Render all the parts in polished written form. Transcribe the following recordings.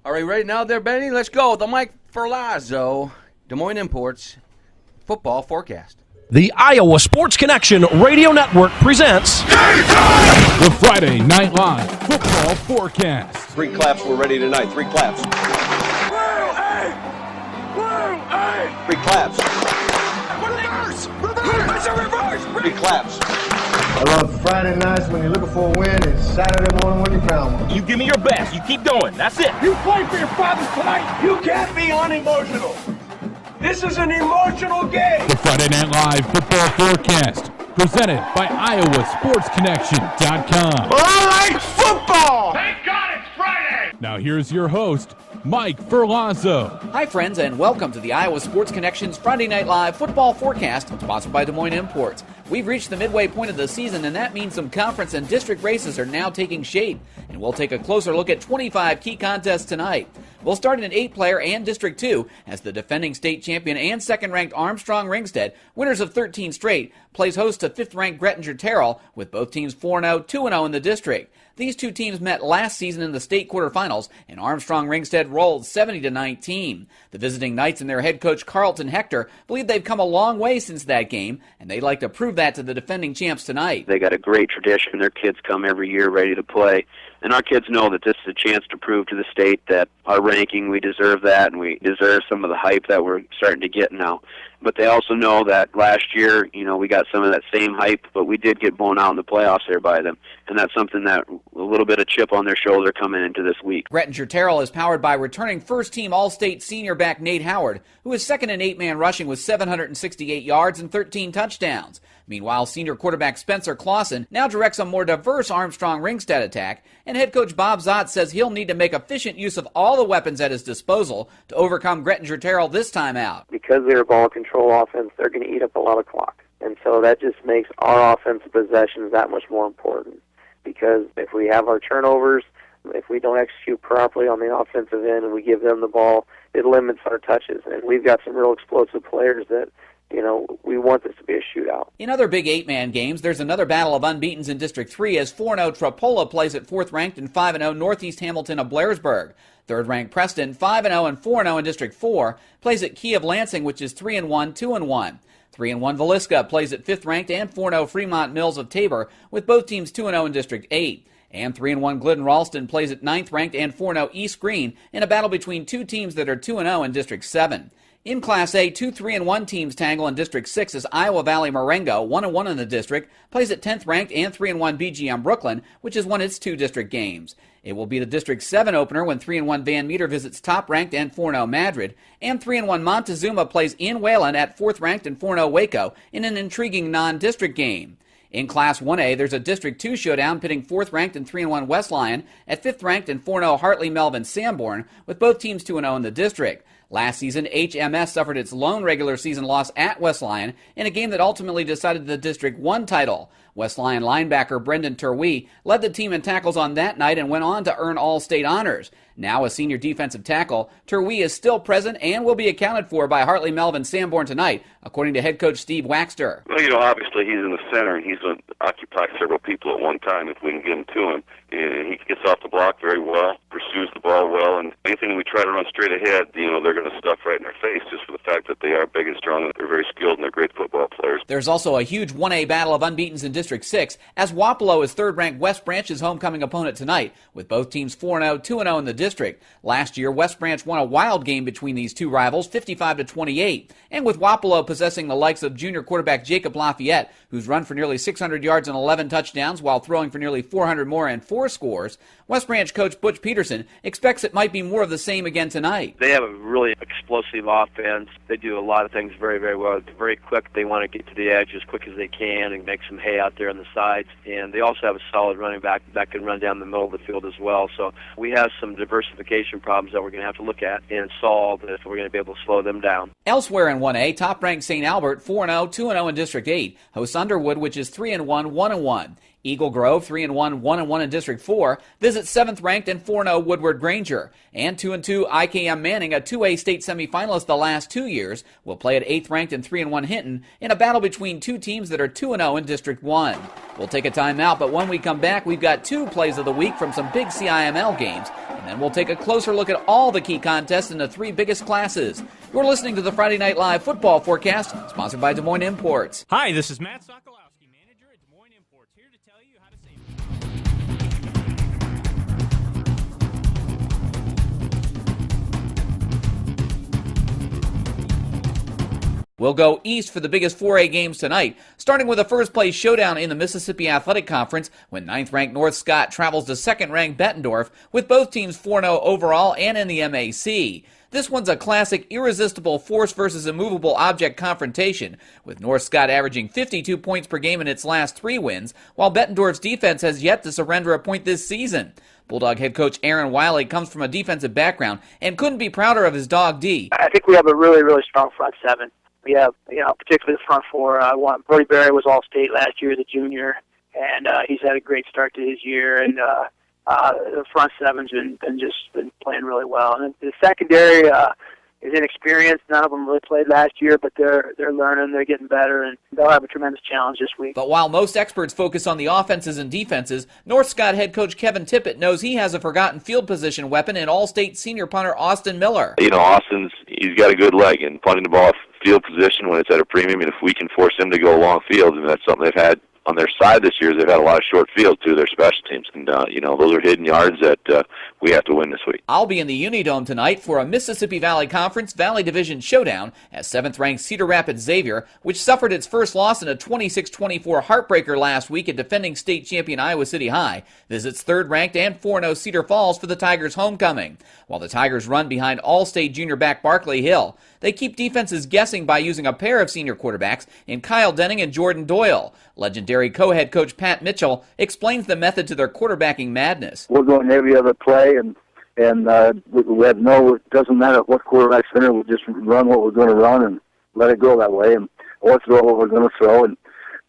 Are you ready now there, Benny? Let's go with the Mike Ferlazzo, Des Moines Imports football forecast. The Iowa Sports Connection Radio Network presents the Friday Night Live football forecast. 3 claps, we're ready tonight. 3 claps. 3 claps. Reverse! 3 claps. I love Friday nights when you're looking for a win and Saturday morning when you found one. You give me your best. You keep going. That's it. You play for your fathers tonight. You can't be unemotional. This is an emotional game. The Friday Night Live football forecast presented by IowaSportsConnection.com. I like football. Thank God it's Friday. Now here's your host, Mike Ferlazzo. Hi, friends, and welcome to the Iowa Sports Connection's Friday Night Live football forecast, sponsored by Des Moines Imports. We've reached the midway point of the season, and that means some conference and district races are now taking shape. And we'll take a closer look at 25 key contests tonight. We'll start in an 8-player and District 2 as the defending state champion and second-ranked Armstrong-Ringstead, winners of 13 straight, plays host to 5th-ranked Grettinger-Terrell, with both teams 4-0, 2-0 in the district. These two teams met last season in the state quarterfinals, and Armstrong-Ringstead rolled 70-19. The visiting Knights and their head coach Carlton Hector believe they've come a long way since that game, and they'd like to prove that to the defending champs tonight. They got a great tradition. Their kids come every year ready to play. And our kids know that this is a chance to prove to the state that our ranking, we deserve that, and we deserve some of the hype that we're starting to get now. But they also know that last year, we got some of that same hype, but we did get blown out in the playoffs there by them. And that's something that a little bit of chip on their shoulder coming into this week. Grettinger-Terrell is powered by returning first-team All-State senior back Nate Howard, who is second in 8-man rushing with 768 yards and 13 touchdowns. Meanwhile, senior quarterback Spencer Clausen now directs a more diverse Armstrong-Ringstead attack, and head coach Bob Zott says he'll need to make efficient use of all the weapons at his disposal to overcome Grettinger-Terrell this time out. Because they're a ball control offense, they're going to eat up a lot of clock. And so that just makes our offensive possessions that much more important. Because if we have our turnovers, if we don't execute properly on the offensive end and we give them the ball, it limits our touches. And we've got some real explosive players that, we want this to be a shootout. In other big 8-man games, there's another battle of unbeatens in District 3 as 4-0 Trappola plays at 4th-ranked and 5-0 Northeast Hamilton of Blairsburg. 3rd-ranked Preston, 5-0 and 4-0 in District 4, plays at Key of Lansing, which is 3-1, 2-1. 3-1 Villisca plays at 5th-ranked and 4-0 Fremont Mills of Tabor, with both teams 2-0 in District 8. And 3-1 Glidden Ralston plays at 9th-ranked and 4-0 East Green in a battle between two teams that are 2-0 in District 7. In Class A, 2 3-1 teams tangle in District 6 as Iowa Valley Marengo, 1-1 in the district, plays at 10th-ranked and 3-1 BGM Brooklyn, which has won its 2 district games. It will be the District 7 opener when 3-1 Van Meter visits top-ranked and 4-0 Madrid, and 3-1 Montezuma plays in Wayland at 4th-ranked and 4-0 Waco in an intriguing non-district game. In Class 1A, there's a District 2 showdown pitting 4th-ranked and 3-1 West Lyon at 5th-ranked and 4-0 Hartley Melvin Sanborn, with both teams 2-0 in the district. Last season, HMS suffered its lone regular season loss at West Lyon in a game that ultimately decided the District 1 title. West Lyon linebacker Brendan Turwee led the team in tackles on that night and went on to earn All-State honors. Now a senior defensive tackle, Turwee is still present and will be accounted for by Hartley Melvin Sanborn tonight, according to head coach Steve Waxter. Well, obviously he's in the center and he's going to occupy several people at one time if we can get him to him. And he gets off the block very well, pursues the ball well, and anything we try to run straight ahead, they're going to stuff right in our face just for the fact that they are big and strong and they're very skilled and they're great football players. There's also a huge 1A battle of unbeatens in District 6 as Wapello is 3rd-ranked West Branch's homecoming opponent tonight, with both teams 4-0, 2-0 in the district. Last year, West Branch won a wild game between these two rivals, 55-28, and with Wapello possessing the likes of junior quarterback Jacob Lafayette, who's run for nearly 600 yards and 11 touchdowns while throwing for nearly 400 more and 4 scores, West Branch coach Butch Peterson expects it might be more of the same again tonight. They have a really explosive offense. They do a lot of things very, very well. They're very quick. They want to get to the edge as quick as they can and make some hay out there on the sides. And they also have a solid running back that can run down the middle of the field as well. So we have some diversification problems that we're going to have to look at and solve if we're going to be able to slow them down. Elsewhere in 1A, top-ranked St. Albert 4-0, 2-0 in District 8 hosts Underwood, which is 3-1, 1-1. Eagle Grove, 3-1, 1-1 in District 4, visits 7th-ranked and 4-0 Woodward Granger. And 2-2 IKM Manning, a 2A state semifinalist the last 2 years, will play at 8th-ranked and 3-1 Hinton in a battle between two teams that are 2-0 in District 1. We'll take a timeout, but when we come back, we've got 2 plays of the week from some big CIML games, and then we'll take a closer look at all the key contests in the 3 biggest classes. You're listening to the Friday Night Live Football Forecast, sponsored by Des Moines Imports. Hi, this is Matt Sokolowski, manager at Des Moines Imports, here to tell you how to save. We'll go east for the biggest 4A games tonight, starting with a first-place showdown in the Mississippi Athletic Conference when 9th-ranked North Scott travels to 2nd-ranked Bettendorf, with both teams 4-0 overall and in the MAC. This one's a classic irresistible force versus immovable object confrontation, with North Scott averaging 52 points per game in its last 3 wins, while Bettendorf's defense has yet to surrender a point this season. Bulldog head coach Aaron Wiley comes from a defensive background and couldn't be prouder of his dog D. I think we have a really, really strong front 7. We have, particularly the front 4. Brody Berry was All-State last year as a junior, and he's had a great start to his year. And the front 7's been playing really well. And the secondary is inexperienced. None of them really played last year, but they're learning. They're getting better, and they'll have a tremendous challenge this week. But while most experts focus on the offenses and defenses, North Scott head coach Kevin Tippett knows he has a forgotten field position weapon in All-State senior punter Austin Miller. He's got a good leg, and punting the ball field position when it's at a premium, and if we can force him to go long field, and that's something they've had on their side this year, is they've had a lot of short field to their special teams, and those are hidden yards that we have to win this week. I'll be in the Unidome tonight for a Mississippi Valley Conference Valley Division showdown as 7th-ranked Cedar Rapids Xavier, which suffered its first loss in a 26-24 heartbreaker last week at defending state champion Iowa City High, visits 3rd-ranked and 4-0 Cedar Falls for the Tigers' homecoming. While the Tigers run behind All-State junior back Barkley Hill, they keep defenses guessing by using a pair of senior quarterbacks in Kyle Denning and Jordan Doyle. Legendary co-head coach Pat Mitchell explains the method to their quarterbacking madness. We're going every other play, and we have it doesn't matter what quarterback's in there, we'll just run what we're going to run and let it go that way, or throw what we're going to throw. And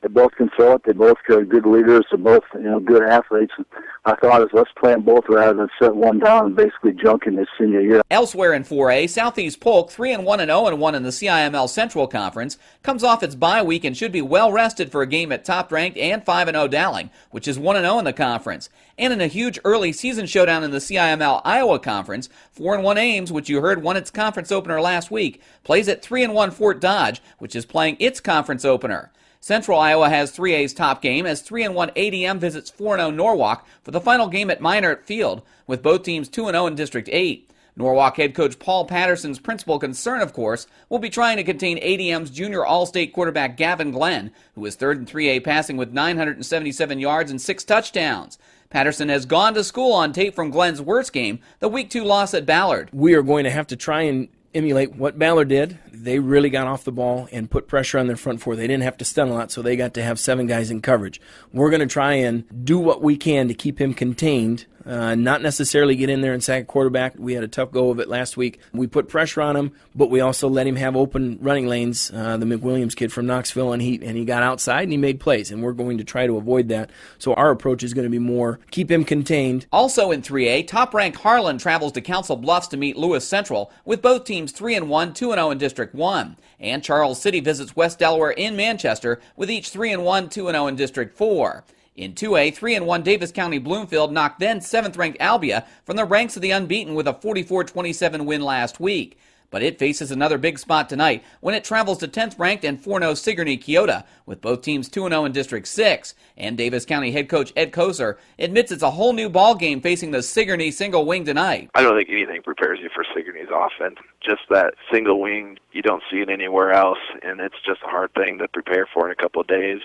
they both can throw it. They both are good leaders. They're both good athletes. And I thought let's play them both rather than set one down and basically junk in this senior year. Elsewhere in 4A, Southeast Polk, 3-1-0-1 in the CIML Central Conference, comes off its bye week and should be well rested for a game at top-ranked and 5-0 Dowling, which is 1-0 in the conference. And in a huge early season showdown in the CIML Iowa Conference, 4-1 Ames, which you heard won its conference opener last week, plays at 3-1 Fort Dodge, which is playing its conference opener. Central Iowa has 3A's top game as 3-1 ADM visits 4-0 Norwalk for the final game at Minert Field, with both teams 2-0 in District 8. Norwalk head coach Paul Patterson's principal concern, of course, will be trying to contain ADM's junior All-State quarterback Gavin Glenn, who is 3rd in 3A passing with 977 yards and 6 touchdowns. Patterson has gone to school on tape from Glenn's worst game, the Week 2 loss at Ballard. We are going to have to try and emulate what Ballard did. They really got off the ball and put pressure on their front 4. They didn't have to stun a lot, so they got to have 7 guys in coverage. We're going to try and do what we can to keep him contained, not necessarily get in there and sack a quarterback. We had a tough go of it last week. We put pressure on him, but we also let him have open running lanes, the McWilliams kid from Knoxville, and he got outside and he made plays, and we're going to try to avoid that. So our approach is going to be more keep him contained. Also in 3A, top-ranked Harlan travels to Council Bluffs to meet Lewis Central, with both teams 3-1, 2-0 in District 1. And Charles City visits West Delaware in Manchester, with each 3-1, 2-0 in District 4. In 2A, 3-1 Davis County Bloomfield knocked then 7th-ranked Albia from the ranks of the unbeaten with a 44-27 win last week. But it faces another big spot tonight when it travels to 10th-ranked and 4-0 Sigourney Keota, with both teams 2-0 in District 6. And Davis County head coach Ed Koser admits it's a whole new ball game facing the Sigourney single wing tonight. I don't think anything prepares you for Sigourney's offense. Just that single wing, you don't see it anywhere else, and it's just a hard thing to prepare for in a couple of days,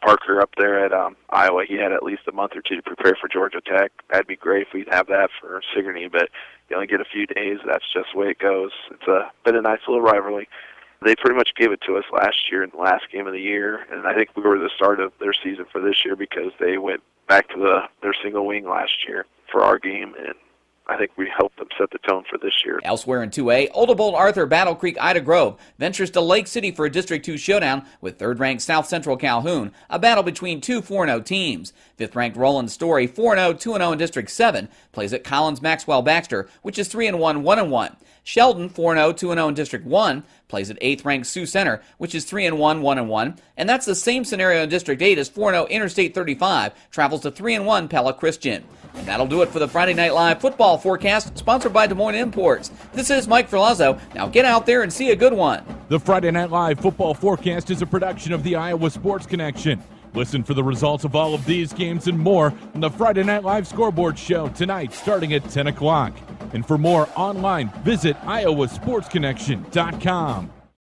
Parker up there at Iowa, he had at least a month or two to prepare for Georgia Tech. That'd be great if we'd have that for Sigourney, but you only get a few days. That's just the way it goes. It's been a nice little rivalry. They pretty much gave it to us last year in the last game of the year, and I think we were the start of their season for this year because they went back to their single wing last year for our game, and I think we helped them set the tone for this year. Elsewhere in 2A, Oldebold Arthur, Battle Creek, Ida Grove ventures to Lake City for a District 2 showdown with third-ranked South Central Calhoun, a battle between two 4-0 teams. Fifth-ranked Roland Story, 4-0, 2-0 in District 7, plays at Collins Maxwell Baxter, which is 3-1, 1-1. Sheldon, 4-0, 2-0 in District 1, plays at 8th-ranked Sioux Center, which is 3-1, 1-1. And that's the same scenario in District 8 as 4-0 Interstate 35 travels to 3-1 Pella Christian. And that'll do it for the Friday Night Live football forecast, sponsored by Des Moines Imports. This is Mike Ferlazzo. Now get out there and see a good one. The Friday Night Live football forecast is a production of the Iowa Sports Connection. Listen for the results of all of these games and more on the Friday Night Live scoreboard show tonight starting at 10 o'clock. And for more online, visit iowasportsconnection.com.